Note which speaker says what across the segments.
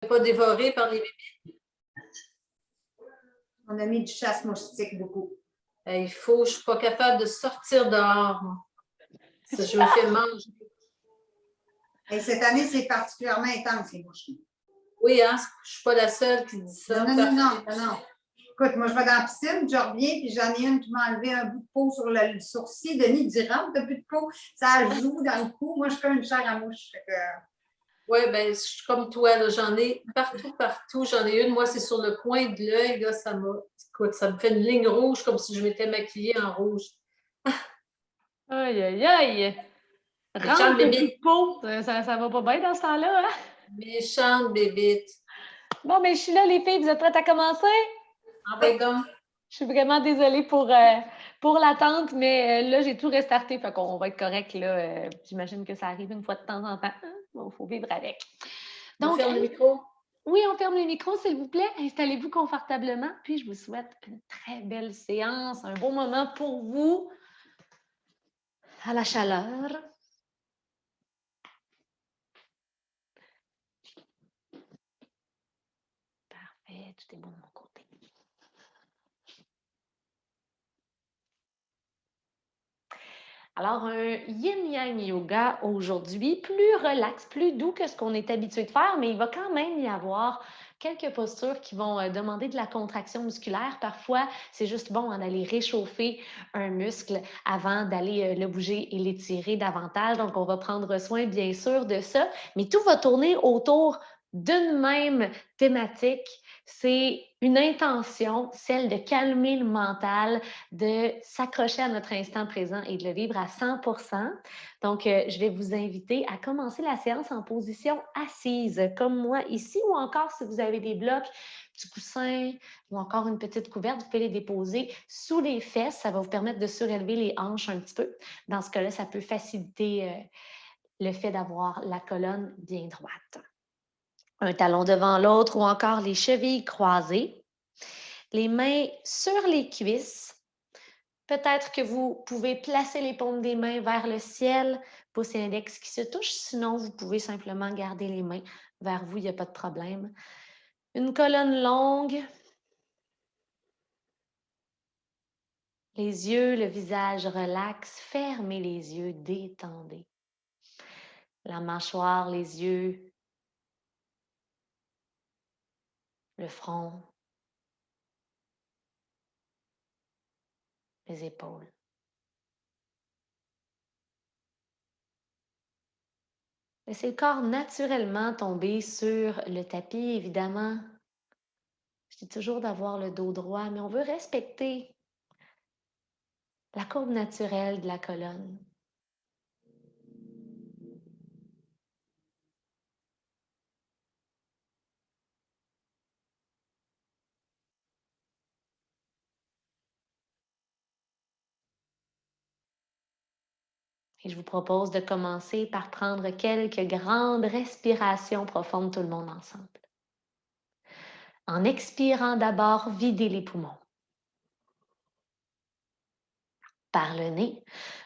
Speaker 1: pas dévoré par les bébés?
Speaker 2: On a mis du chasse-moustique beaucoup.
Speaker 1: Il faut, je ne suis pas capable de sortir dehors. Je me fais manger.
Speaker 2: Et cette année, c'est particulièrement intense, les mouches.
Speaker 1: Oui, hein, je ne suis pas la seule qui dit ça.
Speaker 2: Non. Écoute, moi, je vais dans la piscine, je reviens, puis j'en ai une qui m'a enlevé un bout de peau sur le sourcil. Denis dit rentre de plus de peau, ça joue dans le cou. Moi, je suis comme une chair à mouche.
Speaker 1: Oui, ben, je suis comme toi, j'en ai partout, j'en ai une. Moi, c'est sur le coin de l'œil, là, ça me fait une ligne rouge comme si je m'étais maquillée en rouge.
Speaker 3: Aïe, aïe, aïe! Rentre de plus de peau, ça va pas bien dans ce temps-là, hein?
Speaker 1: Méchante bébite.
Speaker 3: Bon, mais je suis là, les filles, vous êtes prêtes à commencer?
Speaker 1: Ah ben donc.
Speaker 3: Je suis vraiment désolée pour l'attente, mais là, j'ai tout restarté, fait qu'on va être correct, là. J'imagine que ça arrive une fois de temps en temps. Bon, il faut vivre avec.
Speaker 1: Donc, on ferme le micro?
Speaker 3: Oui, on ferme le micro, s'il vous plaît. Installez-vous confortablement, puis je vous souhaite une très belle séance, un beau moment pour vous, à la chaleur. Parfait, tout est bon de mon côté. Alors, un yin-yang yoga aujourd'hui, plus relax, plus doux que ce qu'on est habitué de faire, mais il va quand même y avoir quelques postures qui vont demander de la contraction musculaire. Parfois, c'est juste bon d'aller réchauffer un muscle avant d'aller le bouger et l'étirer davantage. Donc, on va prendre soin, bien sûr, de ça, mais tout va tourner autour d'une même thématique. C'est une intention, celle de calmer le mental, de s'accrocher à notre instant présent et de le vivre à 100%. Donc, je vais vous inviter à commencer la séance en position assise, comme moi ici, ou encore si vous avez des blocs, du coussin ou encore une petite couverte, vous pouvez les déposer sous les fesses. Ça va vous permettre de surélever les hanches un petit peu. Dans ce cas-là, ça peut faciliter le fait d'avoir la colonne bien droite. Un talon devant l'autre ou encore les chevilles croisées. Les mains sur les cuisses. Peut-être que vous pouvez placer les paumes des mains vers le ciel, pouce et index qui se touchent. Sinon, vous pouvez simplement garder les mains vers vous, il n'y a pas de problème. Une colonne longue. Les yeux, le visage relax. Fermez les yeux, détendez. La mâchoire, les yeux, le front, les épaules. Laissez le corps naturellement tomber sur le tapis, évidemment. Je dis toujours d'avoir le dos droit, mais on veut respecter la courbe naturelle de la colonne. Et je vous propose de commencer par prendre quelques grandes respirations profondes, tout le monde ensemble. En expirant d'abord, videz les poumons. Par le nez,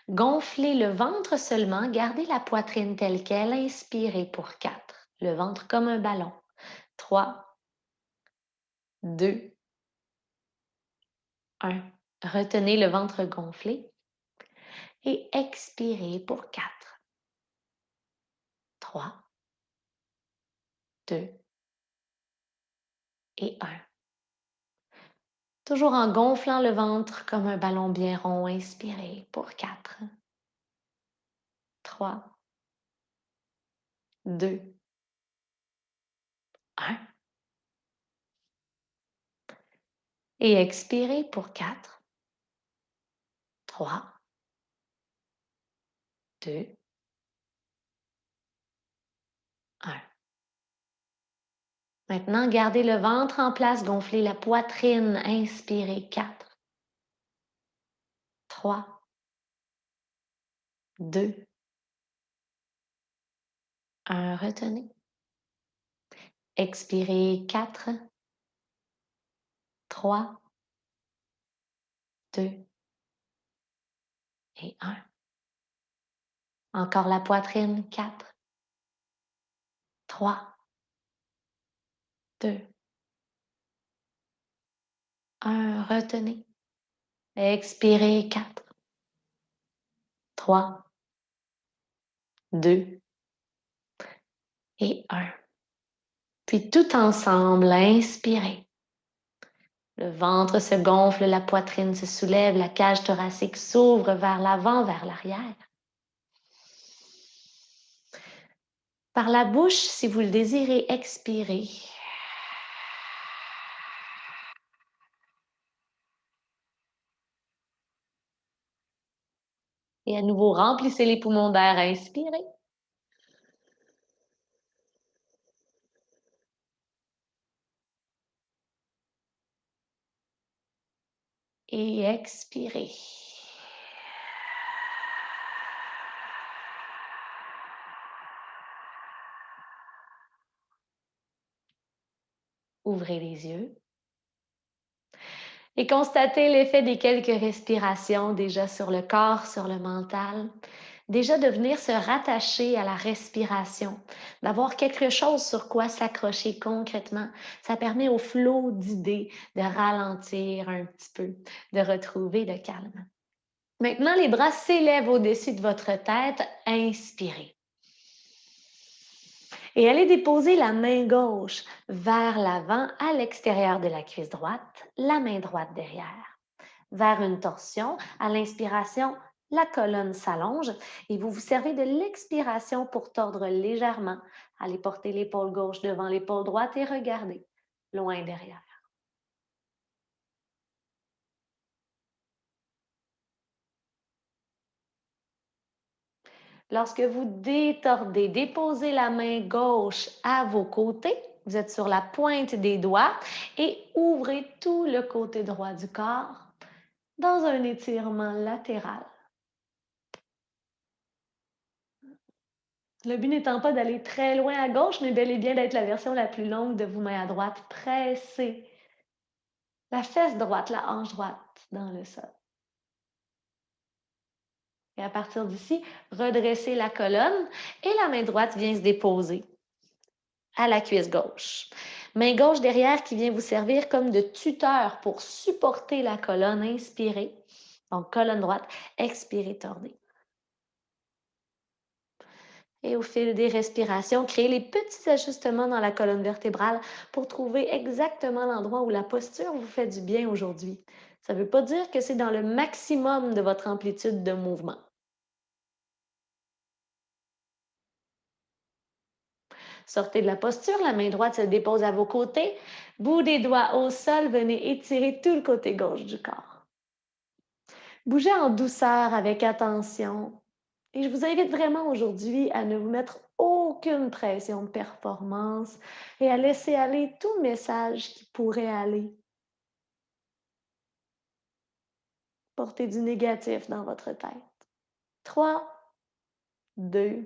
Speaker 3: gonflez le ventre seulement, gardez la poitrine telle qu'elle, inspirez pour 4. Le ventre comme un ballon. 3, 2, 1. Retenez le ventre gonflé et expirez pour 4. 3, 2 et 1. Toujours en gonflant le ventre comme un ballon bien rond, inspirez pour 4, 3, 2, 1. Et expirez pour 4, 3, 2, 1. Maintenant, gardez le ventre en place, gonflez la poitrine, inspirez 4, 3, 2, 1. Retenez. Expirez 4, 3, 2 et 1. Encore la poitrine, 4, 3, 2, 1. Retenez. Expirez. 4, 3, 2 et 1. Puis tout ensemble, inspirez. Le ventre se gonfle, la poitrine se soulève, la cage thoracique s'ouvre vers l'avant, vers l'arrière. Par la bouche, si vous le désirez, expirez. Et à nouveau, remplissez les poumons d'air, inspirez. Et expirez. Ouvrez les yeux et constatez l'effet des quelques respirations déjà sur le corps, sur le mental. Déjà de venir se rattacher à la respiration, d'avoir quelque chose sur quoi s'accrocher concrètement. Ça permet au flot d'idées de ralentir un petit peu, de retrouver le calme. Maintenant, les bras s'élèvent au-dessus de votre tête. Inspirez. Et allez déposer la main gauche vers l'avant à l'extérieur de la cuisse droite, la main droite derrière. Vers une torsion, à l'inspiration, la colonne s'allonge et vous vous servez de l'expiration pour tordre légèrement. Allez porter l'épaule gauche devant l'épaule droite et regardez loin derrière. Lorsque vous détordez, déposez la main gauche à vos côtés. Vous êtes sur la pointe des doigts et ouvrez tout le côté droit du corps dans un étirement latéral. Le but n'étant pas d'aller très loin à gauche, mais bel et bien d'être la version la plus longue de vos mains à droite. Pressez la fesse droite, la hanche droite dans le sol. Et à partir d'ici, redressez la colonne et la main droite vient se déposer à la cuisse gauche. Main gauche derrière qui vient vous servir comme de tuteur pour supporter la colonne. Inspirez. Donc, colonne droite. Expirez, tordez. Et au fil des respirations, créez les petits ajustements dans la colonne vertébrale pour trouver exactement l'endroit où la posture vous fait du bien aujourd'hui. Ça ne veut pas dire que c'est dans le maximum de votre amplitude de mouvement. Sortez de la posture, la main droite se dépose à vos côtés. Bout des doigts au sol, venez étirer tout le côté gauche du corps. Bougez en douceur avec attention. Et je vous invite vraiment aujourd'hui à ne vous mettre aucune pression de performance et à laisser aller tout message qui pourrait aller porter du négatif dans votre tête. 3, 2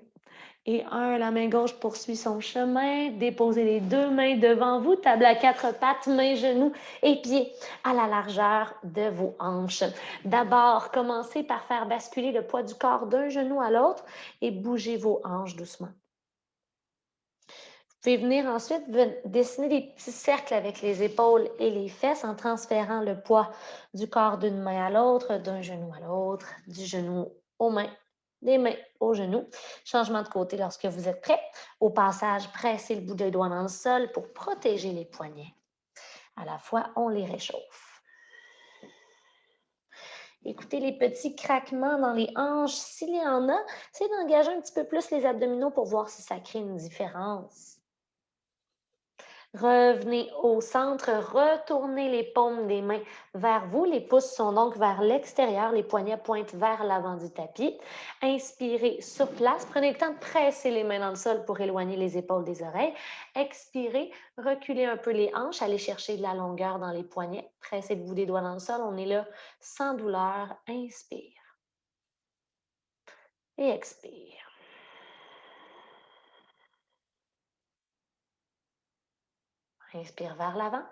Speaker 3: et 1. La main gauche poursuit son chemin. Déposez les deux mains devant vous. Table à quatre pattes, mains, genoux et pieds à la largeur de vos hanches. D'abord, commencez par faire basculer le poids du corps d'un genou à l'autre et bougez vos hanches doucement. Vous pouvez venir ensuite dessiner des petits cercles avec les épaules et les fesses en transférant le poids du corps d'une main à l'autre, d'un genou à l'autre, du genou aux mains, des mains aux genoux. Changement de côté lorsque vous êtes prêt. Au passage, pressez le bout des doigts dans le sol pour protéger les poignets. À la fois, on les réchauffe. Écoutez les petits craquements dans les hanches. S'il y en a, c'est d'engager un petit peu plus les abdominaux pour voir si ça crée une différence. Revenez au centre, retournez les paumes des mains vers vous. Les pouces sont donc vers l'extérieur, les poignets pointent vers l'avant du tapis. Inspirez sur place. Prenez le temps de presser les mains dans le sol pour éloigner les épaules des oreilles. Expirez, reculez un peu les hanches, allez chercher de la longueur dans les poignets. Pressez le bout des doigts dans le sol. On est là sans douleur. Inspire et expire. Inspire vers l'avant.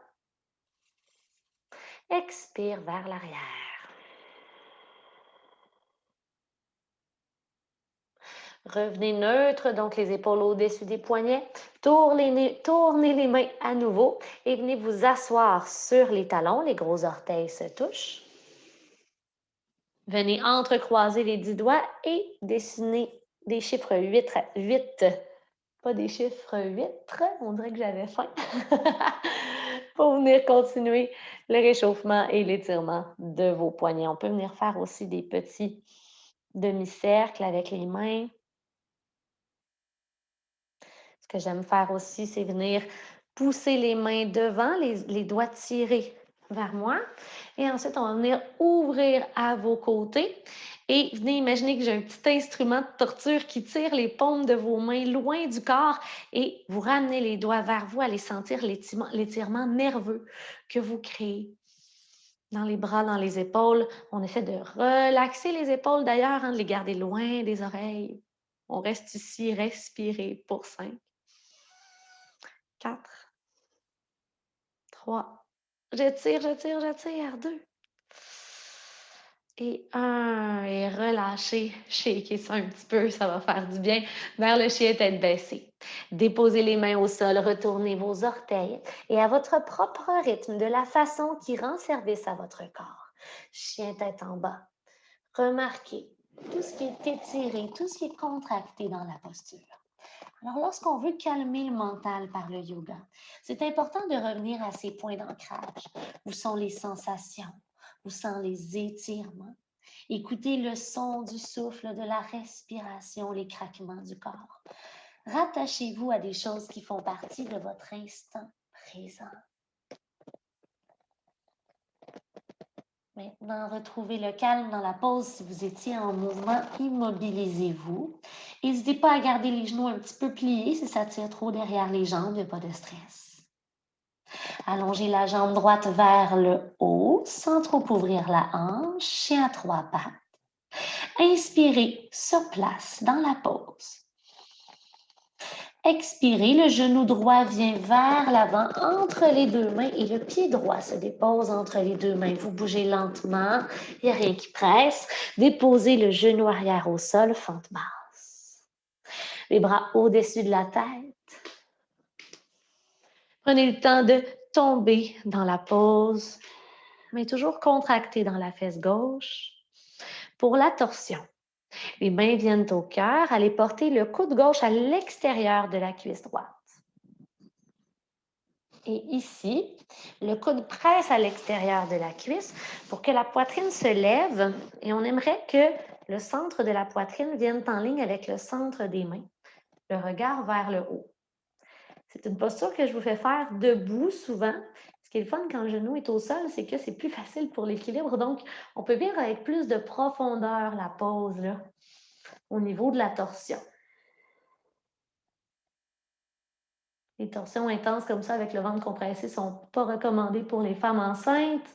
Speaker 3: Expire vers l'arrière. Revenez neutre, donc les épaules au-dessus des poignets. Tournez les mains à nouveau et venez vous asseoir sur les talons. Les gros orteils se touchent. Venez entrecroiser les 10 doigts et dessiner des chiffres 8. Pas des chiffres 8, on dirait que j'avais faim. Pour venir continuer le réchauffement et l'étirement de vos poignets. On peut venir faire aussi des petits demi-cercles avec les mains. Ce que j'aime faire aussi, c'est venir pousser les mains devant, les doigts tirés vers moi. Et ensuite, on va venir ouvrir à vos côtés. Et venez imaginer que j'ai un petit instrument de torture qui tire les paumes de vos mains loin du corps et vous ramenez les doigts vers vous, allez sentir l'étirement nerveux que vous créez dans les bras, dans les épaules. On essaie de relaxer les épaules d'ailleurs, de les garder loin des oreilles. On reste ici, respirer pour 5, 4, 3. J'étire. 2. Et 1. Et relâchez. Shakez ça un petit peu, ça va faire du bien. Vers le chien tête baissée. Déposez les mains au sol, retournez vos orteils et à votre propre rythme, de la façon qui rend service à votre corps. Chien tête en bas. Remarquez tout ce qui est étiré, tout ce qui est contracté dans la posture. Alors, lorsqu'on veut calmer le mental par le yoga, c'est important de revenir à ces points d'ancrage. Où sont les sensations? Où sont les étirements? Écoutez le son du souffle, de la respiration, les craquements du corps. Rattachez-vous à des choses qui font partie de votre instant présent. Maintenant, retrouvez le calme dans la pose. Si vous étiez en mouvement, immobilisez-vous. N'hésitez pas à garder les genoux un petit peu pliés si ça tire trop derrière les jambes, il n'y a pas de stress. Allongez la jambe droite vers le haut sans trop ouvrir la hanche, chien à 3 pattes. Inspirez sur place dans la pose. Expirez, le genou droit vient vers l'avant entre les 2 mains et le pied droit se dépose entre les 2 mains. Vous bougez lentement, il n'y a rien qui presse. Déposez le genou arrière au sol, fente basse. Les bras au-dessus de la tête. Prenez le temps de tomber dans la pose, mais toujours contracté dans la fesse gauche. Pour la torsion, les mains viennent au cœur. Allez porter le coude gauche à l'extérieur de la cuisse droite. Et ici, le coude presse à l'extérieur de la cuisse pour que la poitrine se lève. Et on aimerait que le centre de la poitrine vienne en ligne avec le centre des mains. Le regard vers le haut. C'est une posture que je vous fais faire debout souvent. Ce qui est le fun quand le genou est au sol, c'est que c'est plus facile pour l'équilibre. Donc, on peut vivre avec plus de profondeur la pose là, au niveau de la torsion. Les torsions intenses comme ça avec le ventre compressé ne sont pas recommandées pour les femmes enceintes.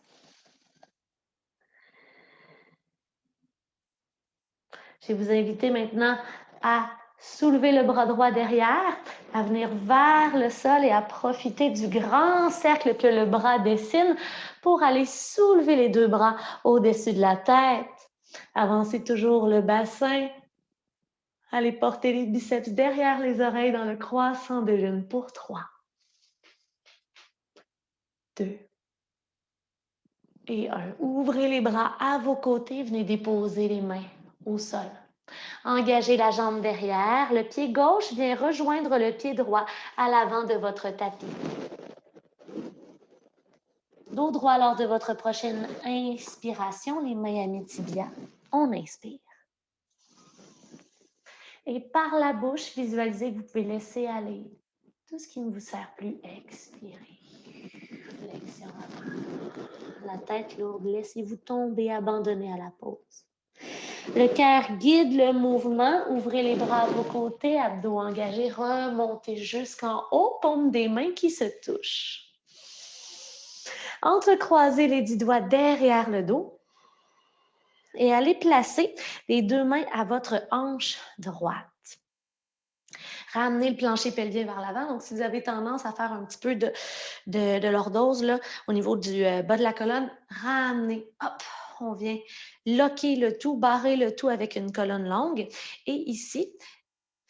Speaker 3: Je vais vous inviter maintenant à soulever le bras droit derrière, à venir vers le sol et à profiter du grand cercle que le bras dessine pour aller soulever les 2 bras au-dessus de la tête. Avancez toujours le bassin. Allez porter les biceps derrière les oreilles dans le croissant de lune pour 3, 2 et 1. Ouvrez les bras à vos côtés. Venez déposer les mains au sol. Engagez la jambe derrière. Le pied gauche vient rejoindre le pied droit à l'avant de votre tapis. Dos droit lors de votre prochaine inspiration, les mains à mi-tibia. On inspire. Et par la bouche, visualisez que vous pouvez laisser aller tout ce qui ne vous sert plus. Expirez. Flexion avant. La tête lourde, laissez-vous tomber, abandonner à la pause. Le cœur guide le mouvement. Ouvrez les bras à vos côtés, abdos engagés, remontez jusqu'en haut, paume des mains qui se touchent. Entrecroisez les 10 doigts derrière le dos et allez placer les 2 mains à votre hanche droite. Ramenez le plancher pelvien vers l'avant. Donc, si vous avez tendance à faire un petit peu de lordose là, au niveau du bas de la colonne, ramenez, hop, on vient locker le tout, barrer le tout avec une colonne longue. Et ici,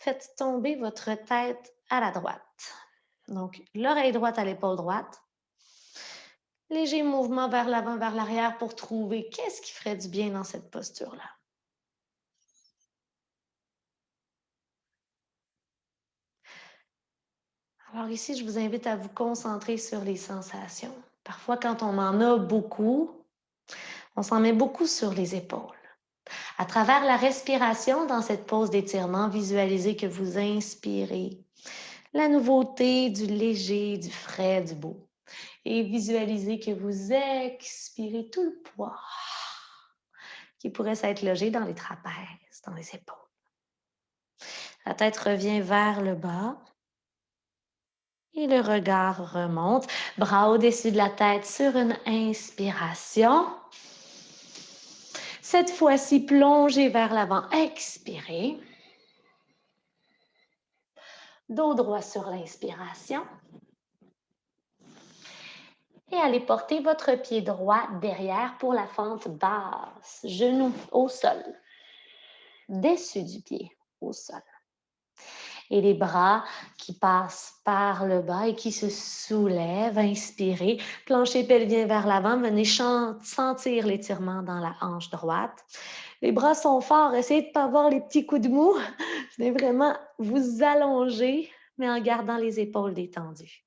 Speaker 3: faites tomber votre tête à la droite. Donc, l'oreille droite à l'épaule droite. Léger mouvement vers l'avant, vers l'arrière pour trouver qu'est-ce qui ferait du bien dans cette posture-là. Alors ici, je vous invite à vous concentrer sur les sensations. Parfois, quand on en a beaucoup, on s'en met beaucoup sur les épaules. À travers la respiration, dans cette pause d'étirement, visualisez que vous inspirez la nouveauté, du léger, du frais, du beau. Et visualisez que vous expirez tout le poids qui pourrait s'être logé dans les trapèzes, dans les épaules. La tête revient vers le bas. Et le regard remonte, bras au-dessus de la tête sur une inspiration. Cette fois-ci, plongez vers l'avant, expirez. Dos droit sur l'inspiration. Et allez porter votre pied droit derrière pour la fente basse, genou au sol, dessus du pied au sol. Et les bras qui passent par le bas et qui se soulèvent. Inspirez, plancher pelvien vers l'avant. Venez sentir l'étirement dans la hanche droite. Les bras sont forts. Essayez de ne pas avoir les petits coups de mou. Venez vraiment vous allonger, mais en gardant les épaules détendues.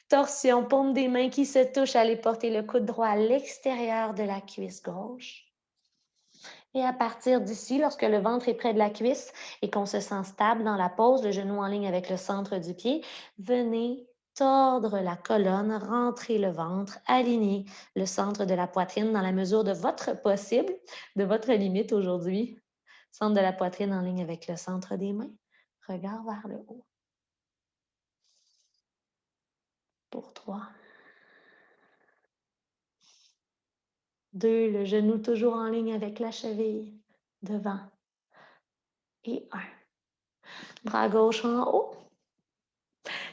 Speaker 3: Torsion, paume des mains qui se touchent. Allez porter le coude droit à l'extérieur de la cuisse gauche. Et à partir d'ici, lorsque le ventre est près de la cuisse et qu'on se sent stable dans la pose, le genou en ligne avec le centre du pied, venez tordre la colonne, rentrer le ventre, aligner le centre de la poitrine dans la mesure de votre possible, de votre limite aujourd'hui. Centre de la poitrine en ligne avec le centre des mains. Regard vers le haut. Pour 3. 2, le genou toujours en ligne avec la cheville. Devant. Et 1. Bras gauche en haut.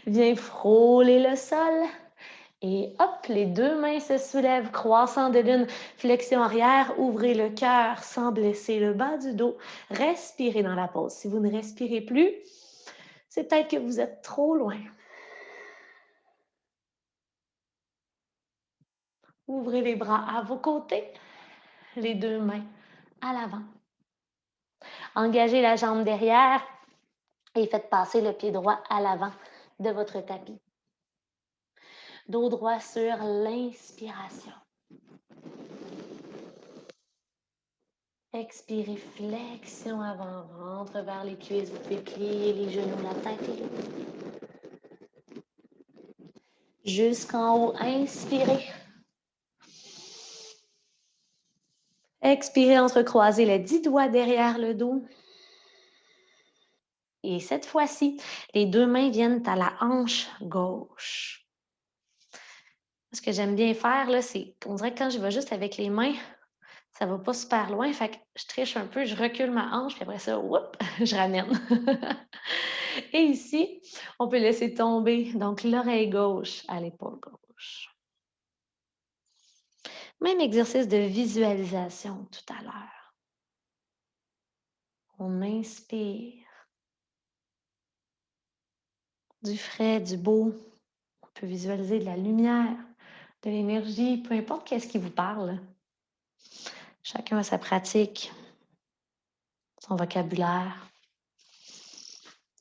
Speaker 3: Viens frôler le sol. Et hop, les deux mains se soulèvent, croissant de lune, flexion arrière, ouvrez le cœur sans blesser le bas du dos. Respirez dans la pause. Si vous ne respirez plus, c'est peut-être que vous êtes trop loin. Ouvrez les bras à vos côtés, les deux mains à l'avant. Engagez la jambe derrière et faites passer le pied droit à l'avant de votre tapis. Dos droit sur l'inspiration. Expirez, flexion avant-ventre vers les cuisses. Vous pouvez plier les genoux, la tête et le dos. Jusqu'en haut, inspirez. Expirez, entrecroisez les 10 doigts derrière le dos. Et cette fois-ci, les deux mains viennent à la hanche gauche. Ce que j'aime bien faire, là, c'est qu'on dirait que quand je vais juste avec les mains, ça ne va pas super loin. Fait que je triche un peu, je recule ma hanche, puis après ça, whoop, je ramène. Et ici, on peut laisser tomber donc l'oreille gauche à l'épaule gauche. Même exercice de visualisation tout à l'heure. On inspire. Du frais, du beau. On peut visualiser de la lumière, de l'énergie, peu importe qu'est-ce qui vous parle. Chacun a sa pratique, son vocabulaire.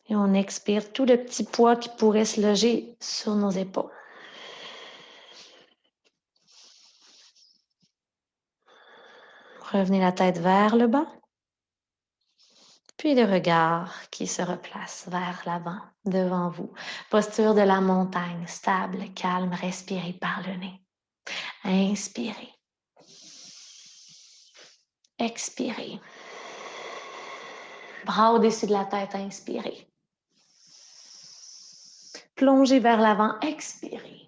Speaker 3: Et on expire tout le petit poids qui pourrait se loger sur nos épaules. Revenez la tête vers le bas. Puis le regard qui se replace vers l'avant, devant vous. Posture de la montagne, stable, calme, respirez par le nez. Inspirez. Expirez. Bras au-dessus de la tête, inspirez. Plongez vers l'avant, expirez.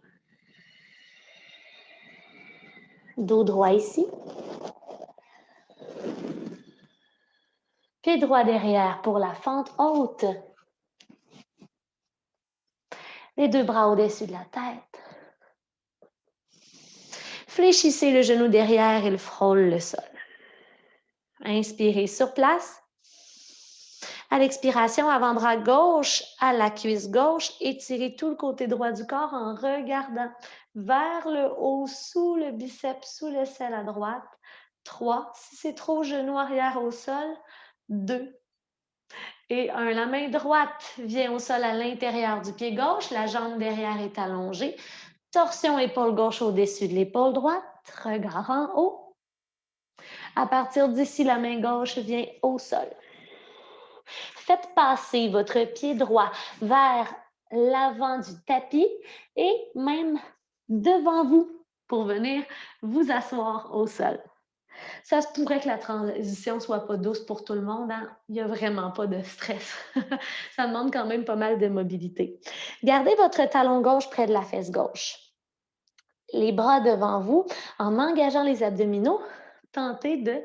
Speaker 3: Dos droit ici. Pied droit derrière pour la fente haute. Les deux bras au-dessus de la tête. Fléchissez le genou derrière, il frôle le sol. Inspirez sur place. À l'expiration, avant-bras gauche à la cuisse gauche, étirez tout le côté droit du corps en regardant vers le haut, sous le biceps, sous l'aisselle à droite. 3. Si c'est trop, genou arrière au sol. 2. Et 1. La main droite vient au sol à l'intérieur du pied gauche. La jambe derrière est allongée. Torsion épaule gauche au-dessus de l'épaule droite. Regard en haut. À partir d'ici, la main gauche vient au sol. Faites passer votre pied droit vers l'avant du tapis et même devant vous pour venir vous asseoir au sol. Ça se pourrait que la transition ne soit pas douce pour tout le monde. Hein? Il n'y a vraiment pas de stress. Ça demande quand même pas mal de mobilité. Gardez votre talon gauche près de la fesse gauche. Les bras devant vous, en engageant les abdominaux, tentez de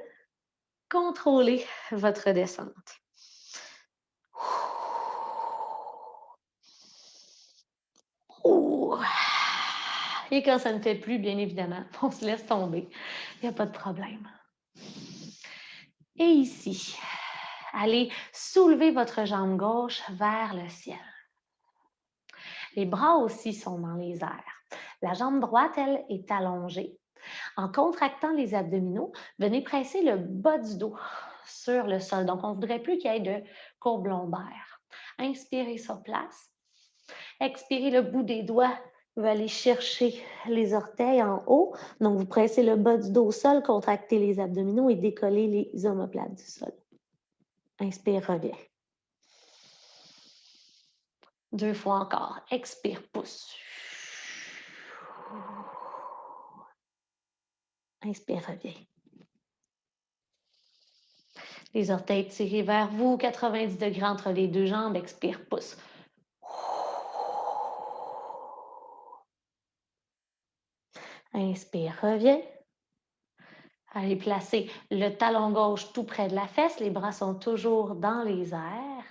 Speaker 3: contrôler votre descente. Et quand ça ne fait plus, bien évidemment, on se laisse tomber. Il n'y a pas de problème. Et ici, allez soulever votre jambe gauche vers le ciel. Les bras aussi sont dans les airs. La jambe droite, elle, est allongée. En contractant les abdominaux, venez presser le bas du dos sur le sol. Donc, on ne voudrait plus qu'il y ait de courbe lombaire. Inspirez sur place. Expirez, le bout des doigts va aller chercher les orteils en haut. Donc, vous pressez le bas du dos au sol, contractez les abdominaux et décollez les omoplates du sol. Inspire, reviens. 2 fois encore. Expire, pousse. Inspire, reviens. Les orteils tirés vers vous, 90 degrés entre les deux jambes. Expire, pousse. Inspire, reviens. Allez placer le talon gauche tout près de la fesse. Les bras sont toujours dans les airs.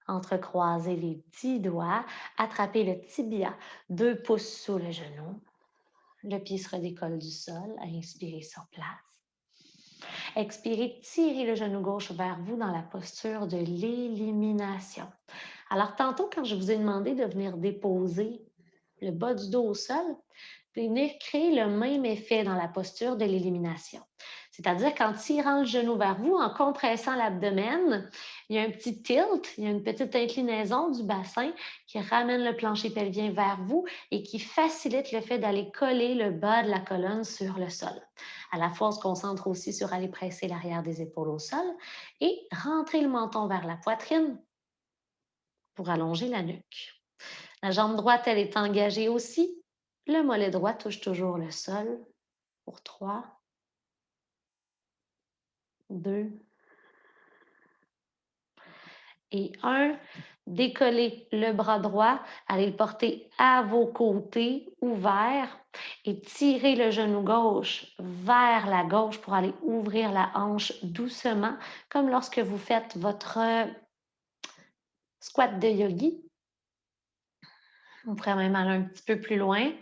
Speaker 3: Entrecroisez les petits doigts. Attrapez le tibia. 2 pouces sous le genou. Le pied se redécolle du sol. Inspirez sur place. Expirez, tirez le genou gauche vers vous dans la posture de l'élimination. Alors, tantôt, quand je vous ai demandé de venir déposer le bas du dos au sol, vous pouvez venir créer le même effet dans la posture de l'élimination. C'est-à-dire qu'en tirant le genou vers vous, en compressant l'abdomen, il y a un petit tilt, il y a une petite inclinaison du bassin qui ramène le plancher pelvien vers vous et qui facilite le fait d'aller coller le bas de la colonne sur le sol. À la fois, on se concentre aussi sur aller presser l'arrière des épaules au sol et rentrer le menton vers la poitrine pour allonger la nuque. La jambe droite, elle est engagée aussi. Le mollet droit touche toujours le sol pour 3, 2 et 1. Décollez le bras droit, allez le porter à vos côtés ouverts et tirez le genou gauche vers la gauche pour aller ouvrir la hanche doucement, comme lorsque vous faites votre squat de yogi. On pourrait même aller un petit peu plus loin.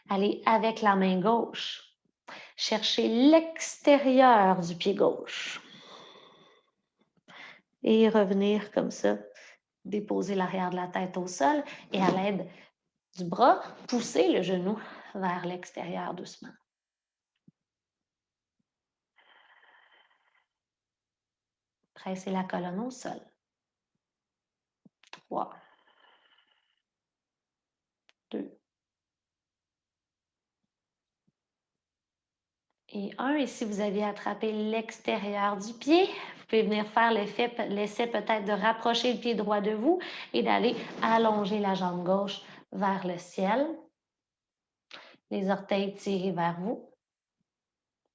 Speaker 3: Allez avec la main gauche. Cherchez l'extérieur du pied gauche. Et revenir comme ça. Déposer l'arrière de la tête au sol et à l'aide du bras, pousser le genou vers l'extérieur doucement. Pressez la colonne au sol. 3, 2 et 1. Et si vous aviez attrapé l'extérieur du pied, vous pouvez venir faire l'essai peut-être de rapprocher le pied droit de vous et d'aller allonger la jambe gauche vers le ciel. Les orteils tirés vers vous.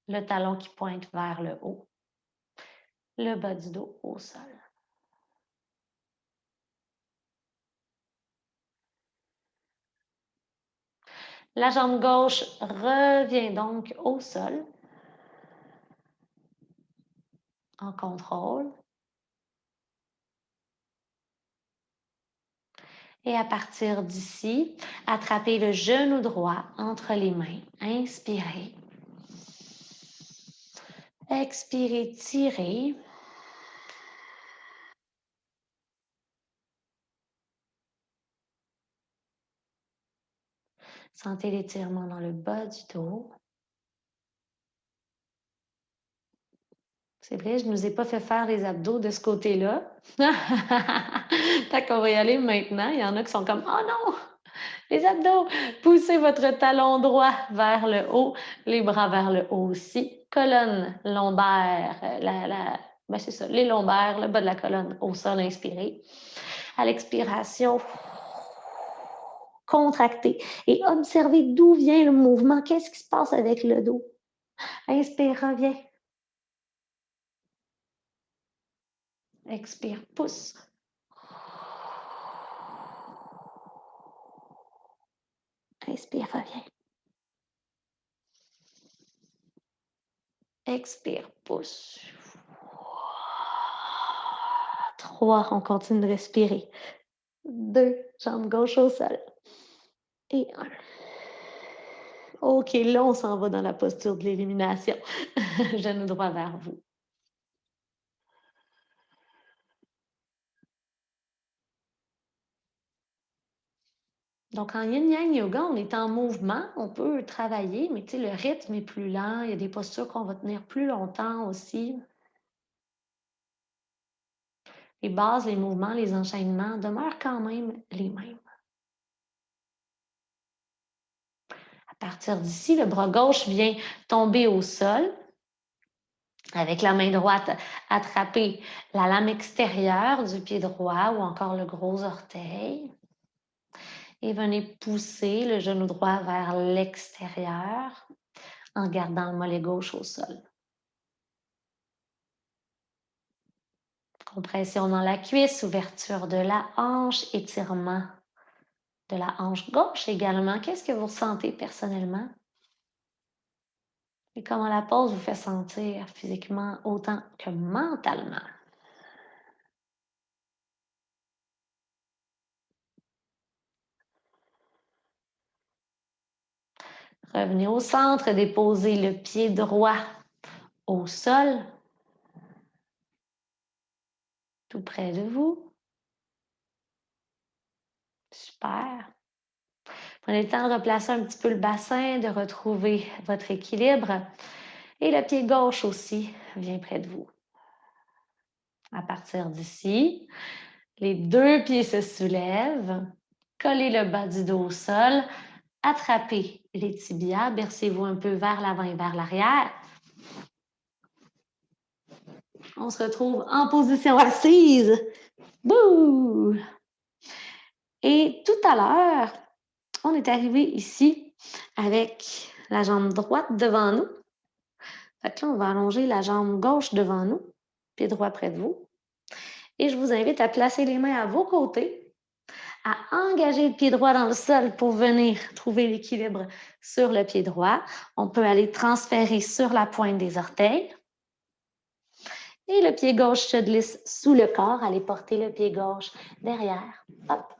Speaker 3: Le talon qui pointe vers le haut. Le bas du dos au sol. La jambe gauche revient donc au sol en contrôle. Et à partir d'ici, attrapez le genou droit entre les mains. Inspirez. Expirez, tirez. Sentez l'étirement dans le bas du dos. C'est vrai, je ne nous ai pas fait faire les abdos de ce côté-là. Fait qu'on va y aller maintenant. Il y en a qui sont comme « Oh non! Les abdos! » Poussez votre talon droit vers le haut, les bras vers le haut aussi. Colonne lombaire, ben c'est ça, les lombaires, le bas de la colonne au sol, inspirez. À l'expiration, contractez et observez d'où vient le mouvement. Qu'est-ce qui se passe avec le dos? Inspire, reviens. Expire, pousse. Inspire, reviens. Expire, pousse. 3, on continue de respirer. 2, jambe gauche au sol. Et 1. OK, là, on s'en va dans la posture de l'élimination. Genou droit vers vous. Donc, en yin-yang yoga, on est en mouvement, on peut travailler, mais le rythme est plus lent. Il y a des postures qu'on va tenir plus longtemps aussi. Les bases, les mouvements, les enchaînements demeurent quand même les mêmes. À partir d'ici, le bras gauche vient tomber au sol. Avec la main droite, attrapez la lame extérieure du pied droit ou encore le gros orteil. Et venez pousser le genou droit vers l'extérieur en gardant le mollet gauche au sol. Compression dans la cuisse, ouverture de la hanche, étirement de la hanche gauche également. Qu'est-ce que vous ressentez personnellement? Et comment la pause vous fait sentir physiquement autant que mentalement? Revenez au centre, déposez le pied droit au sol, tout près de vous. Super. Prenez le temps de replacer un petit peu le bassin, de retrouver votre équilibre. Et le pied gauche aussi vient près de vous. À partir d'ici, les 2 pieds se soulèvent. Collez le bas du dos au sol. Attrapez les tibias. Bercez-vous un peu vers l'avant et vers l'arrière. On se retrouve en position assise. Bouh! Et tout à l'heure, on est arrivé ici avec la jambe droite devant nous. Fait que là, on va allonger la jambe gauche devant nous, pied droit près de vous. Et je vous invite à placer les mains à vos côtés, à engager le pied droit dans le sol pour venir trouver l'équilibre sur le pied droit. On peut aller transférer sur la pointe des orteils. Et le pied gauche se glisse sous le corps. Allez porter le pied gauche derrière. Hop.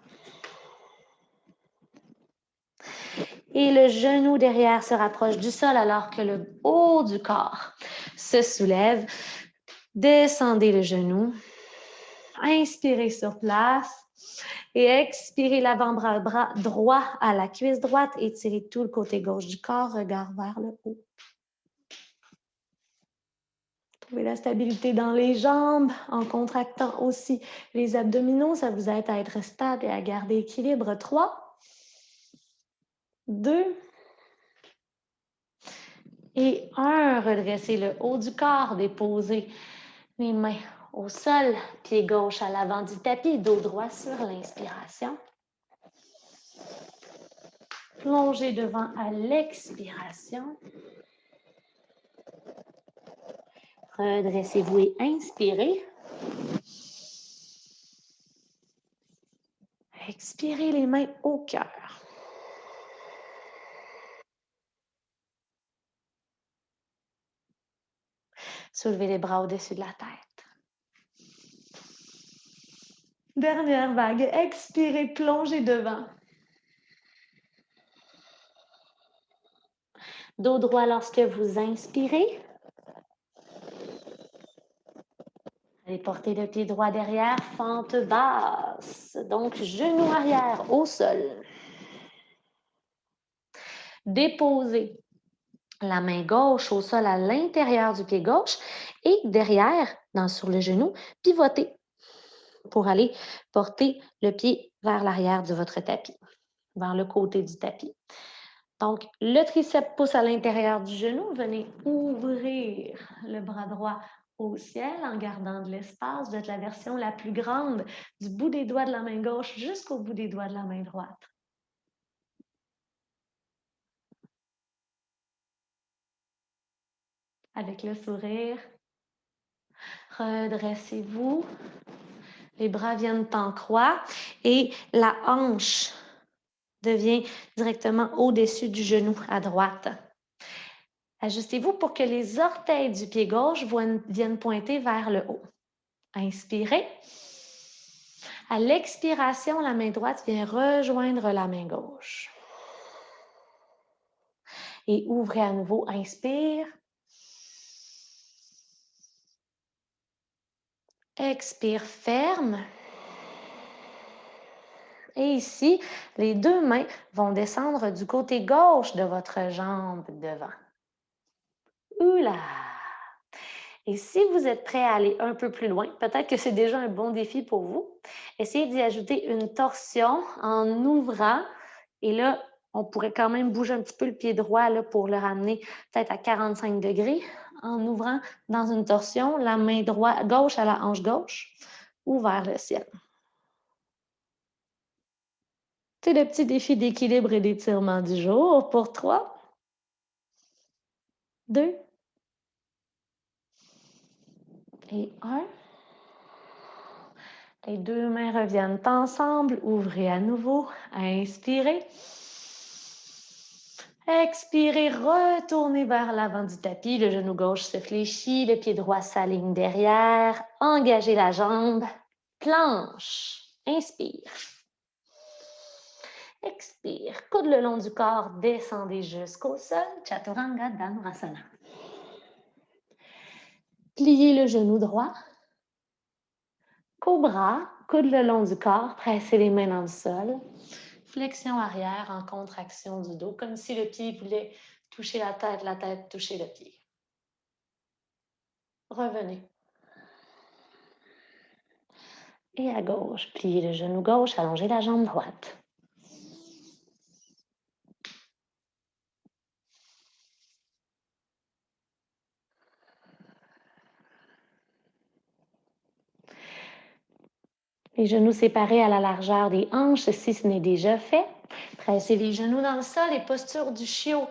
Speaker 3: Et le genou derrière se rapproche du sol alors que le haut du corps se soulève. Descendez le genou. Inspirez sur place. Et expirez l'avant-bras droit à la cuisse droite. Étirez tout le côté gauche du corps. Regard vers le haut. Trouvez la stabilité dans les jambes en contractant aussi les abdominaux. Ça vous aide à être stable et à garder équilibre. 3, 2 et 1. Redressez le haut du corps. Déposez les mains au sol. Pied gauche à l'avant du tapis. Dos droit sur l'inspiration. Plongez devant à l'expiration. Redressez-vous et inspirez. Expirez les mains au cœur. Soulevez les bras au-dessus de la tête. Dernière vague. Expirez, plongez devant. Dos droit lorsque vous inspirez. Allez porter le pied droit derrière, fente basse. Donc, genou arrière au sol. déposer la main gauche au sol à l'intérieur du pied gauche et derrière, sur le genou, pivoter pour aller porter le pied vers l'arrière de votre tapis, vers le côté du tapis. Donc, le triceps pousse à l'intérieur du genou. Venez ouvrir le bras droit au ciel en gardant de l'espace. Vous êtes la version la plus grande du bout des doigts de la main gauche jusqu'au bout des doigts de la main droite. Avec le sourire, redressez-vous. Les bras viennent en croix et la hanche devient directement au-dessus du genou à droite. Ajustez-vous pour que les orteils du pied gauche viennent pointer vers le haut. Inspirez. À l'expiration, la main droite vient rejoindre la main gauche. Et ouvrez à nouveau. Inspire. Expire, ferme. Et ici, les deux mains vont descendre du côté gauche de votre jambe devant. Oula! Et si vous êtes prêt à aller un peu plus loin, peut-être que c'est déjà un bon défi pour vous, essayez d'y ajouter une torsion en ouvrant. Et là, on pourrait quand même bouger un petit peu le pied droit là, pour le ramener peut-être à 45 degrés en ouvrant dans une torsion la main gauche à la hanche gauche ou vers le ciel. C'est le petit défi d'équilibre et d'étirement du jour pour 3, 2 et 1. Les deux mains reviennent ensemble. Ouvrez à nouveau. Inspirez. Expirez. Retournez vers l'avant du tapis. Le genou gauche se fléchit. Le pied droit s'aligne derrière. Engagez la jambe. Planche. Inspire. Expire. Coude le long du corps. Descendez jusqu'au sol. Chaturanga Dhanurasana. Pliez le genou droit. Cobra, coude le long du corps, pressez les mains dans le sol. Flexion arrière en contraction du dos, comme si le pied voulait toucher la tête toucher le pied. Revenez. Et à gauche, pliez le genou gauche, allongez la jambe droite. Les genoux séparés à la largeur des hanches, si ce n'est déjà fait. Pressez les genoux dans le sol et posture du chiot.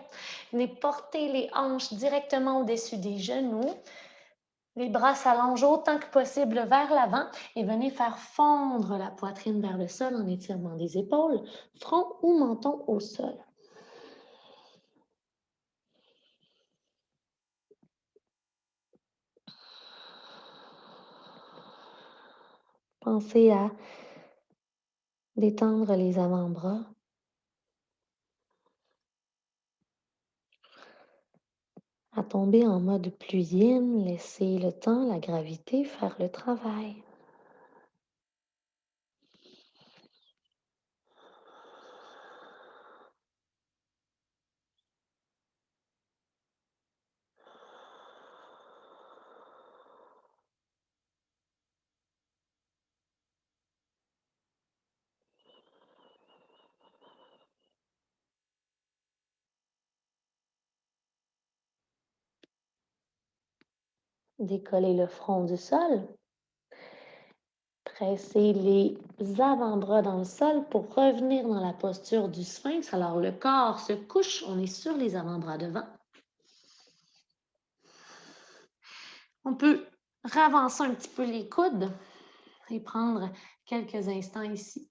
Speaker 3: Venez porter les hanches directement au-dessus des genoux. Les bras s'allongent autant que possible vers l'avant et venez faire fondre la poitrine vers le sol en étirement des épaules, front ou menton au sol. Pensez à détendre les avant-bras. À tomber en mode plus yin, laissez le temps, la gravité faire le travail. Décollez le front du sol. Pressez les avant-bras dans le sol pour revenir dans la posture du sphinx. Alors, le corps se couche, on est sur les avant-bras devant. On peut ravancer un petit peu les coudes et prendre quelques instants ici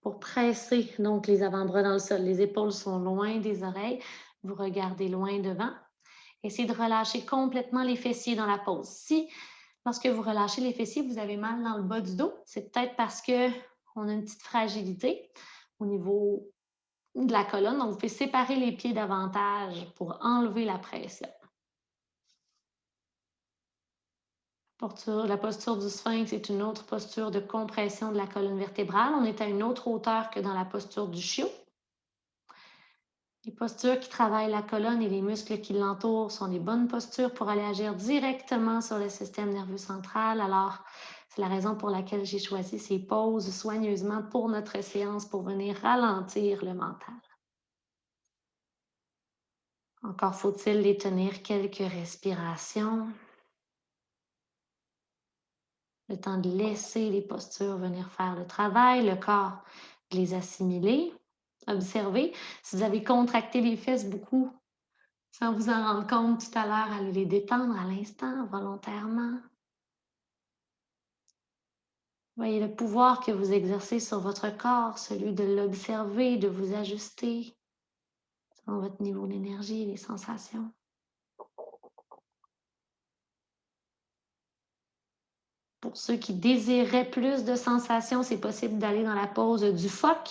Speaker 3: pour presser donc les avant-bras dans le sol. Les épaules sont loin des oreilles. Vous regardez loin devant. Essayez de relâcher complètement les fessiers dans la pose. Si, lorsque vous relâchez les fessiers, vous avez mal dans le bas du dos, c'est peut-être parce qu'on a une petite fragilité au niveau de la colonne. Donc, vous pouvez séparer les pieds davantage pour enlever la pression. La posture du sphinx est une autre posture de compression de la colonne vertébrale. On est à une autre hauteur que dans la posture du chiot. Les postures qui travaillent la colonne et les muscles qui l'entourent sont des bonnes postures pour aller agir directement sur le système nerveux central. Alors, c'est la raison pour laquelle j'ai choisi ces pauses soigneusement pour notre séance pour venir ralentir le mental. Encore faut-il les tenir quelques respirations. Le temps de laisser les postures venir faire le travail, le corps de les assimiler. Observez, si vous avez contracté les fesses beaucoup, sans vous en rendre compte tout à l'heure, allez les détendre à l'instant, volontairement. Voyez le pouvoir que vous exercez sur votre corps, celui de l'observer, de vous ajuster selon votre niveau d'énergie et les sensations. Pour ceux qui désiraient plus de sensations, c'est possible d'aller dans la pose du phoque.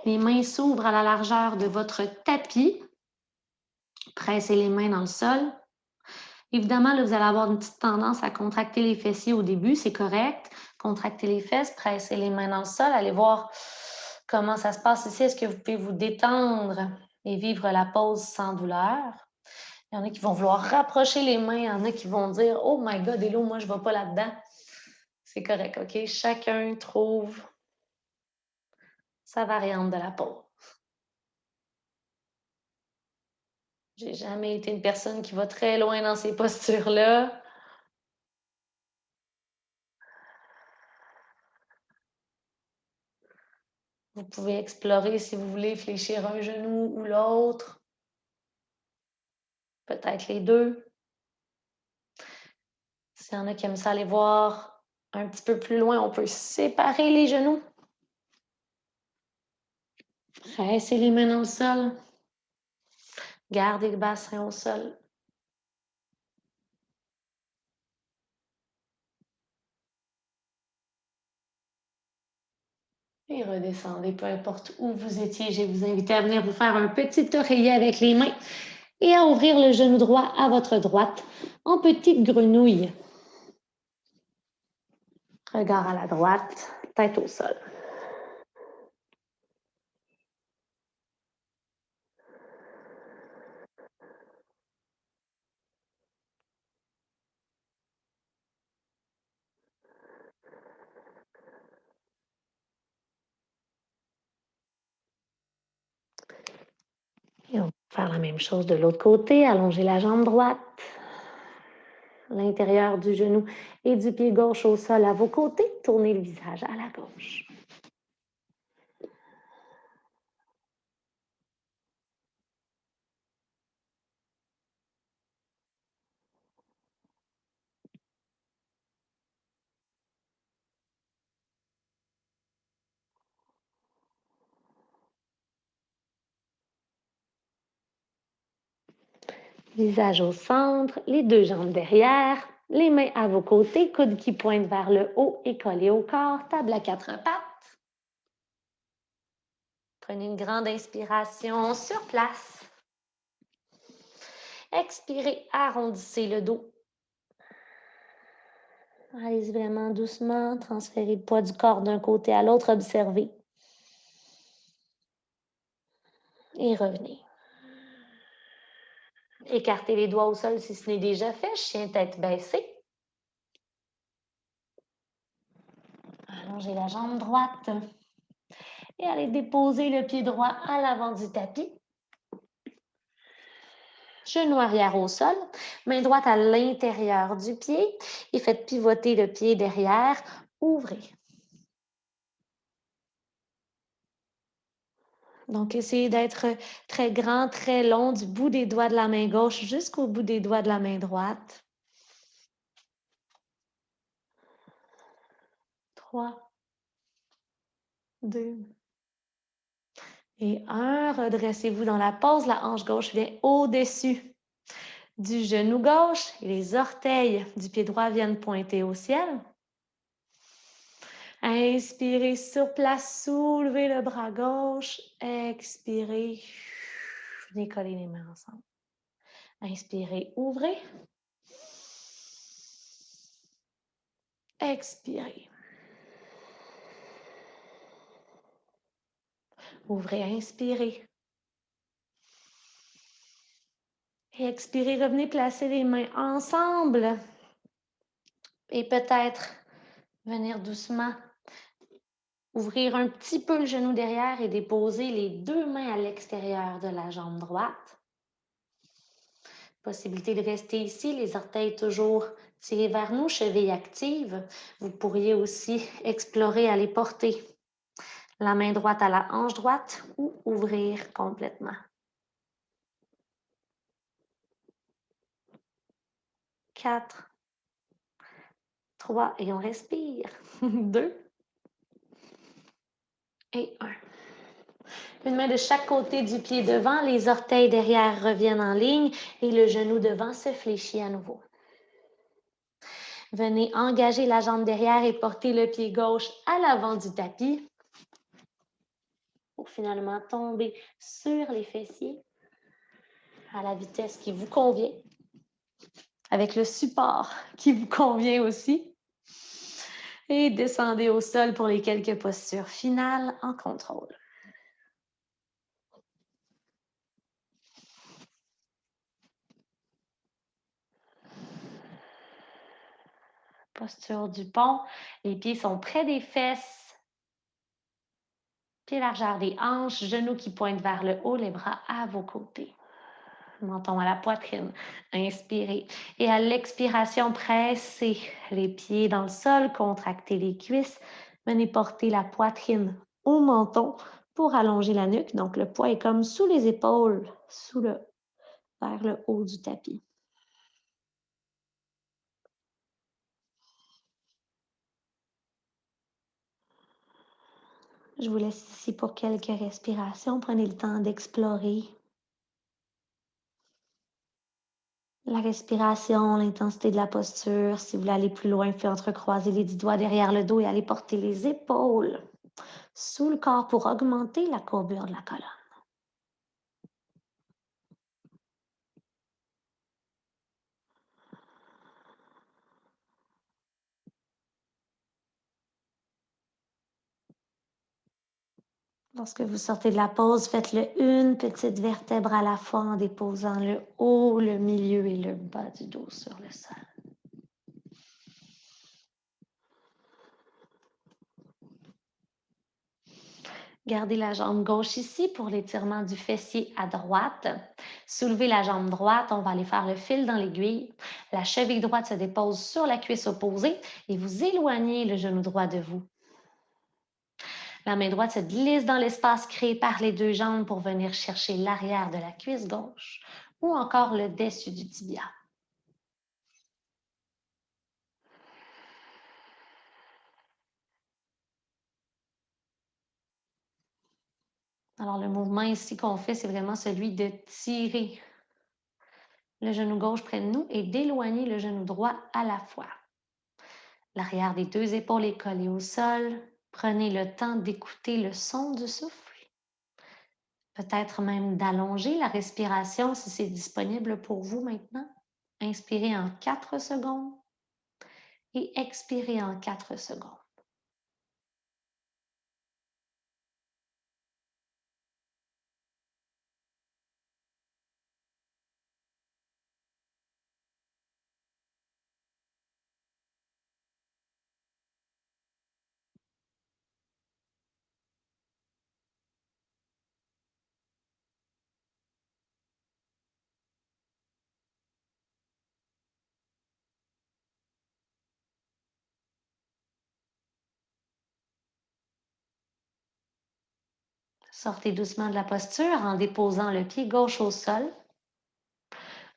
Speaker 3: Les mains s'ouvrent à la largeur de votre tapis. Pressez les mains dans le sol. Évidemment, là, vous allez avoir une petite tendance à contracter les fessiers au début, c'est correct. Contractez les fesses, pressez les mains dans le sol. Allez voir comment ça se passe ici. Est-ce que vous pouvez vous détendre et vivre la pause sans douleur? Il y en a qui vont vouloir rapprocher les mains. Il y en a qui vont dire « Oh my God, Hello, moi, je ne vais pas là-dedans. » C'est correct, OK? Chacun trouve sa variante de la pause. J'ai jamais été une personne qui va très loin dans ces postures-là. Vous pouvez explorer si vous voulez fléchir un genou ou l'autre. Peut-être les deux. S'il y en a qui aiment ça aller voir un petit peu plus loin, on peut séparer les genoux. Pressez les mains dans le sol. Gardez le bassin au sol. Et redescendez, peu importe où vous étiez. Je vais vous inviter à venir vous faire un petit oreiller avec les mains et à ouvrir le genou droit à votre droite en petite grenouille. Regard à la droite, tête au sol. Et on va faire la même chose de l'autre côté. Allongez la jambe droite, l'intérieur du genou et du pied gauche au sol à vos côtés. Tournez le visage à la gauche. Visage au centre, les deux jambes derrière, les mains à vos côtés, coudes qui pointent vers le haut et collés au corps, table à quatre pattes. Prenez une grande inspiration sur place. Expirez, arrondissez le dos. Allez-y vraiment doucement, transférez le poids du corps d'un côté à l'autre, observez. Et revenez. Écartez les doigts au sol si ce n'est déjà fait. Chien tête baissée. Allongez la jambe droite. Et allez déposer le pied droit à l'avant du tapis. Genou arrière au sol. Main droite à l'intérieur du pied. Et faites pivoter le pied derrière. Ouvrez. Donc, essayez d'être très grand, très long du bout des doigts de la main gauche jusqu'au bout des doigts de la main droite. 3, 2 et 1. Redressez-vous dans la pose. La hanche gauche vient au-dessus du genou gauche et les orteils du pied droit viennent pointer au ciel. Inspirez sur place, soulevez le bras gauche. Expirez. Venez coller les mains ensemble. Inspirez, ouvrez. Expirez. Ouvrez, inspirez. Et expirez, revenez placer les mains ensemble. Et peut-être venir doucement ouvrir un petit peu le genou derrière et déposer les deux mains à l'extérieur de la jambe droite. Possibilité de rester ici, les orteils toujours tirés vers nous, cheville active. Vous pourriez aussi explorer, aller porter la main droite à la hanche droite ou ouvrir complètement. 4, 3 et on respire. 2 et 1. Une main de chaque côté du pied devant, les orteils derrière reviennent en ligne et le genou devant se fléchit à nouveau. Venez engager la jambe derrière et porter le pied gauche à l'avant du tapis pour finalement tomber sur les fessiers à la vitesse qui vous convient, avec le support qui vous convient aussi. Et descendez au sol pour les quelques postures finales en contrôle. Posture du pont. Les pieds sont près des fesses. Pieds largeur des hanches, genoux qui pointent vers le haut, les bras à vos côtés. Menton à la poitrine. Inspirez. Et à l'expiration, pressez les pieds dans le sol, contractez les cuisses. Venez porter la poitrine au menton pour allonger la nuque. Donc, le poids est comme sous les épaules, vers le haut du tapis. Je vous laisse ici pour quelques respirations. Prenez le temps d'explorer la respiration, l'intensité de la posture. Si vous voulez aller plus loin, faites entrecroiser les 10 doigts derrière le dos et aller porter les épaules sous le corps pour augmenter la courbure de la colonne. Lorsque vous sortez de la pause, faites-le une petite vertèbre à la fois en déposant le haut, le milieu et le bas du dos sur le sol. Gardez la jambe gauche ici pour l'étirement du fessier à droite. Soulevez la jambe droite, on va aller faire le fil dans l'aiguille. La cheville droite se dépose sur la cuisse opposée et vous éloignez le genou droit de vous. La main droite se glisse dans l'espace créé par les deux jambes pour venir chercher l'arrière de la cuisse gauche ou encore le dessus du tibia. Alors, le mouvement ici qu'on fait, c'est vraiment celui de tirer le genou gauche près de nous et d'éloigner le genou droit à la fois. L'arrière des deux épaules est collé au sol. Prenez le temps d'écouter le son du souffle. Peut-être même d'allonger la respiration si c'est disponible pour vous maintenant. Inspirez en 4 secondes et expirez en 4 secondes. Sortez doucement de la posture en déposant le pied gauche au sol.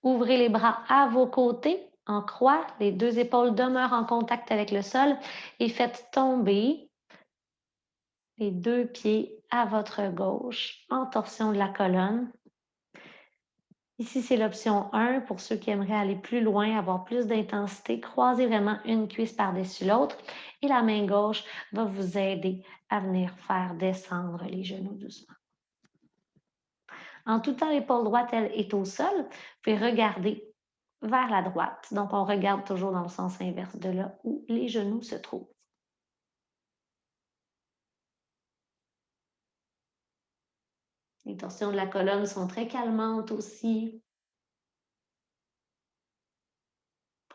Speaker 3: Ouvrez les bras à vos côtés en croix. Les deux épaules demeurent en contact avec le sol et faites tomber les deux pieds à votre gauche en torsion de la colonne. Ici, c'est l'option 1 pour ceux qui aimeraient aller plus loin, avoir plus d'intensité. Croisez vraiment une cuisse par-dessus l'autre et la main gauche va vous aider à venir faire descendre les genoux doucement. En tout temps, l'épaule droite, elle, est au sol. Vous pouvez regarder vers la droite. Donc, on regarde toujours dans le sens inverse de là où les genoux se trouvent. Les torsions de la colonne sont très calmantes aussi.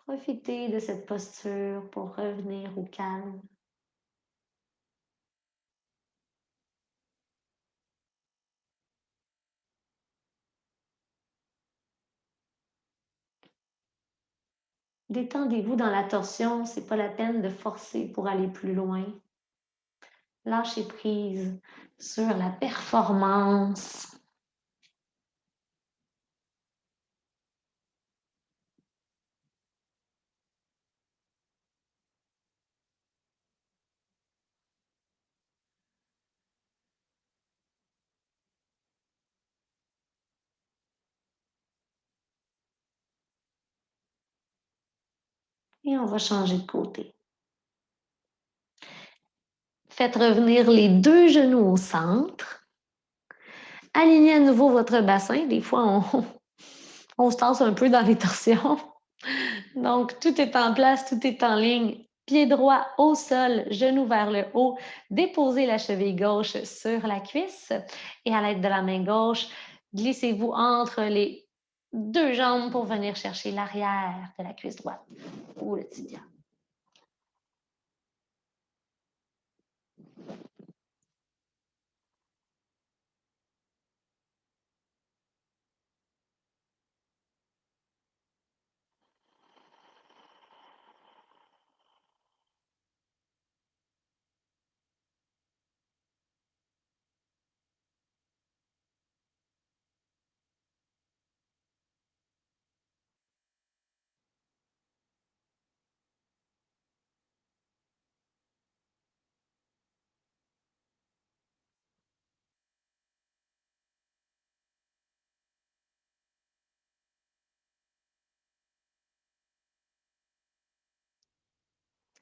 Speaker 3: Profitez de cette posture pour revenir au calme. Détendez-vous dans la torsion, c'est pas la peine de forcer pour aller plus loin. Lâchez prise sur la performance. Et on va changer de côté. Faites revenir les deux genoux au centre. Alignez à nouveau votre bassin. Des fois, on se tasse un peu dans les torsions. Donc, tout est en place, tout est en ligne. Pied droit au sol, genou vers le haut. Déposez la cheville gauche sur la cuisse et à l'aide de la main gauche, glissez-vous entre les deux jambes pour venir chercher l'arrière de la cuisse droite ou le tibia.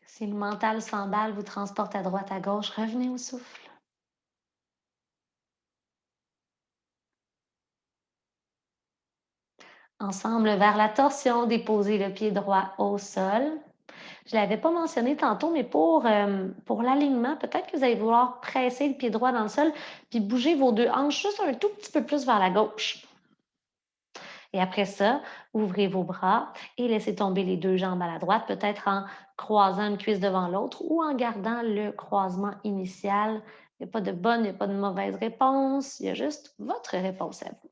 Speaker 3: Si le mental s'emballe, vous transporte à droite, à gauche, revenez au souffle. Ensemble vers la torsion, déposez le pied droit au sol. Je ne l'avais pas mentionné tantôt, mais pour l'alignement, peut-être que vous allez vouloir presser le pied droit dans le sol, puis bouger vos deux hanches juste un tout petit peu plus vers la gauche. Et après ça, ouvrez vos bras et laissez tomber les deux jambes à la droite, peut-être en croisant une cuisse devant l'autre ou en gardant le croisement initial. Il n'y a pas de bonne, il n'y a pas de mauvaise réponse, il y a juste votre réponse à vous.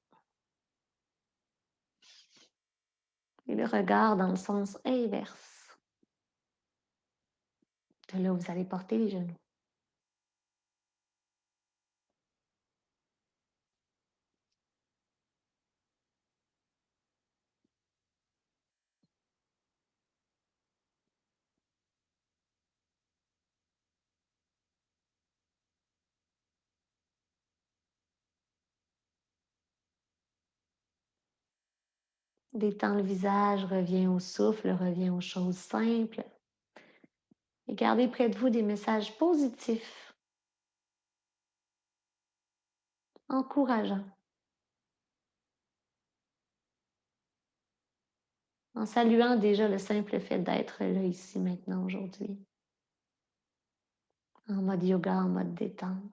Speaker 3: Et le regard dans le sens inverse de là où vous allez porter les genoux. Détends le visage, reviens au souffle, reviens aux choses simples. Et gardez près de vous des messages positifs, encourageants, en saluant déjà le simple fait d'être là, ici, maintenant, aujourd'hui, en mode yoga, en mode détente.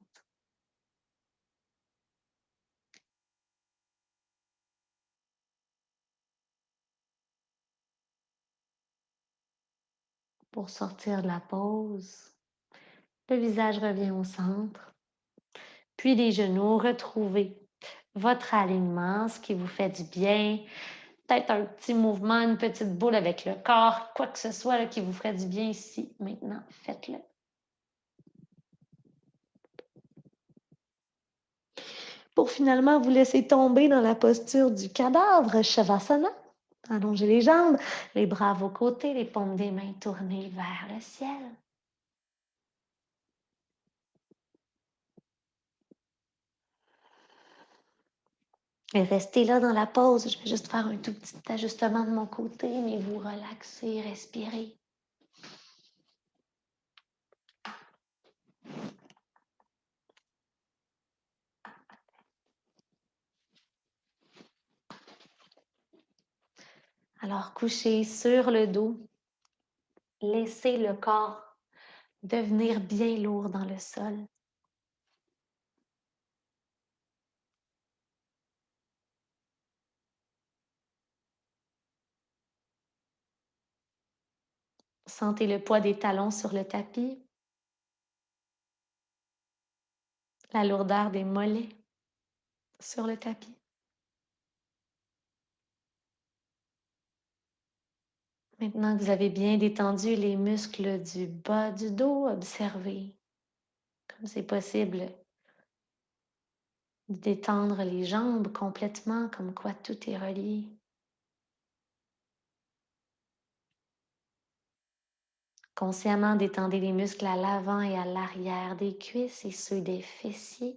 Speaker 3: Pour sortir de la pause, le visage revient au centre, puis les genoux, retrouvez votre alignement, ce qui vous fait du bien. Peut-être un petit mouvement, une petite boule avec le corps, quoi que ce soit là, qui vous ferait du bien ici, maintenant, faites-le. Pour finalement vous laisser tomber dans la posture du cadavre, Shavasana. Allongez les jambes, les bras à vos côtés, les paumes des mains tournées vers le ciel. Et restez là dans la pause. Je vais juste faire un tout petit ajustement de mon côté, mais vous relaxez, respirez. Alors, couchez sur le dos. Laissez le corps devenir bien lourd dans le sol. Sentez le poids des talons sur le tapis, la lourdeur des mollets sur le tapis. Maintenant que vous avez bien détendu les muscles du bas du dos, observez comme c'est possible de détendre les jambes complètement, comme quoi tout est relié. Consciemment, détendez les muscles à l'avant et à l'arrière des cuisses et ceux des fessiers.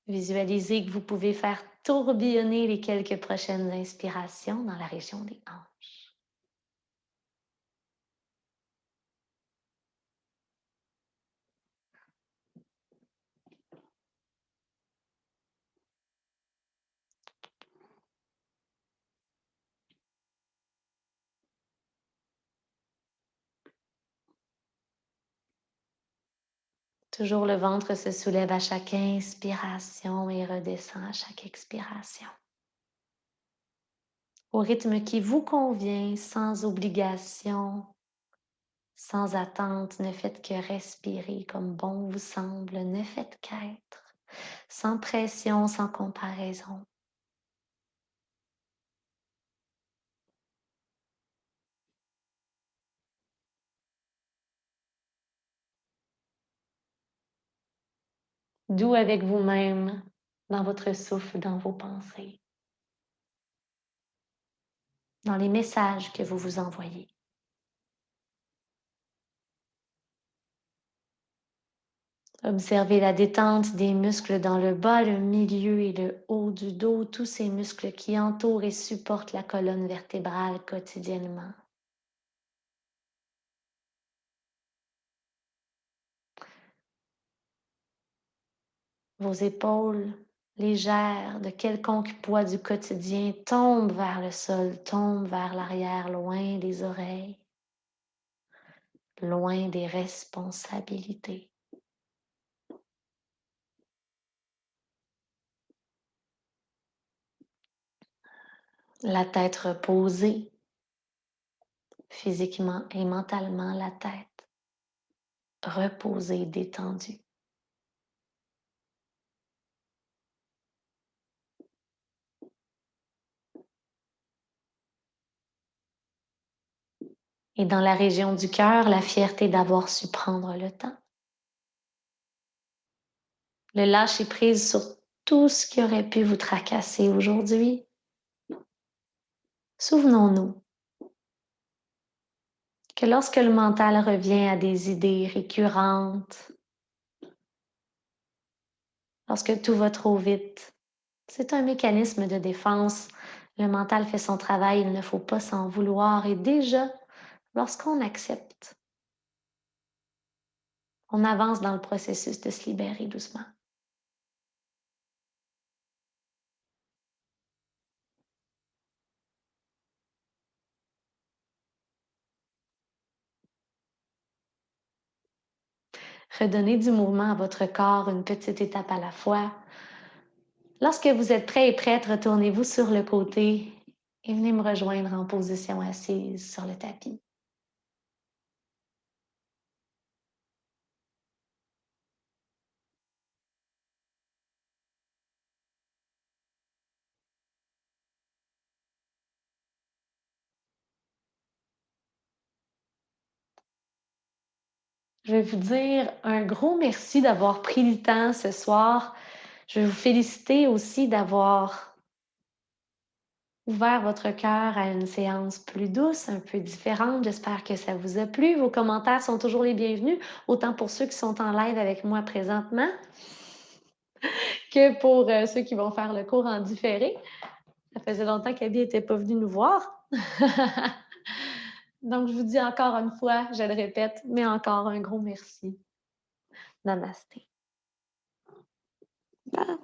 Speaker 3: Visualisez que vous pouvez faire tourbillonner les quelques prochaines inspirations dans la région des hanches. Toujours le ventre se soulève à chaque inspiration et redescend à chaque expiration. Au rythme qui vous convient, sans obligation, sans attente, ne faites que respirer comme bon vous semble, ne faites qu'être, sans pression, sans comparaison. Doux avec vous-même, dans votre souffle, dans vos pensées, dans les messages que vous vous envoyez. Observez la détente des muscles dans le bas, le milieu et le haut du dos, tous ces muscles qui entourent et supportent la colonne vertébrale quotidiennement. Vos épaules légères de quelconque poids du quotidien tombent vers le sol, tombent vers l'arrière, loin des oreilles, loin des responsabilités. La tête reposée, physiquement et mentalement, la tête reposée, détendue. Et dans la région du cœur, la fierté d'avoir su prendre le temps. Le lâcher prise sur tout ce qui aurait pu vous tracasser aujourd'hui. Souvenons-nous que lorsque le mental revient à des idées récurrentes, lorsque tout va trop vite, c'est un mécanisme de défense. Le mental fait son travail, il ne faut pas s'en vouloir. Et déjà, lorsqu'on accepte, on avance dans le processus de se libérer doucement. Redonnez du mouvement à votre corps, une petite étape à la fois. Lorsque vous êtes prêt et prête, retournez-vous sur le côté et venez me rejoindre en position assise sur le tapis. Je vais vous dire un gros merci d'avoir pris le temps ce soir. Je vais vous féliciter aussi d'avoir ouvert votre cœur à une séance plus douce, un peu différente. J'espère que ça vous a plu. Vos commentaires sont toujours les bienvenus, autant pour ceux qui sont en live avec moi présentement que pour ceux qui vont faire le cours en différé. Ça faisait longtemps qu'Abby n'était pas venue nous voir. Donc, je vous dis encore une fois, je le répète, mais encore un gros merci. Namasté. Bye.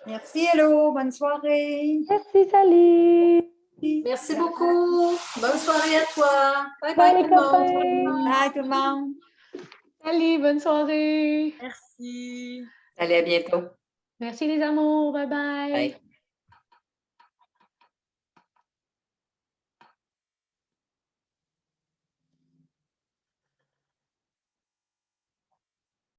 Speaker 2: Merci, hello, bonne soirée.
Speaker 3: Merci, salut!
Speaker 1: Merci beaucoup. Bonne soirée à toi. Bye
Speaker 3: Bye,
Speaker 1: bye
Speaker 3: les
Speaker 1: tout le monde.
Speaker 3: copains.
Speaker 4: Bye tout le monde.
Speaker 3: Salut, bonne soirée.
Speaker 4: Merci.
Speaker 5: Allez, à bientôt.
Speaker 3: Merci les amours. Bye bye.
Speaker 5: Bye.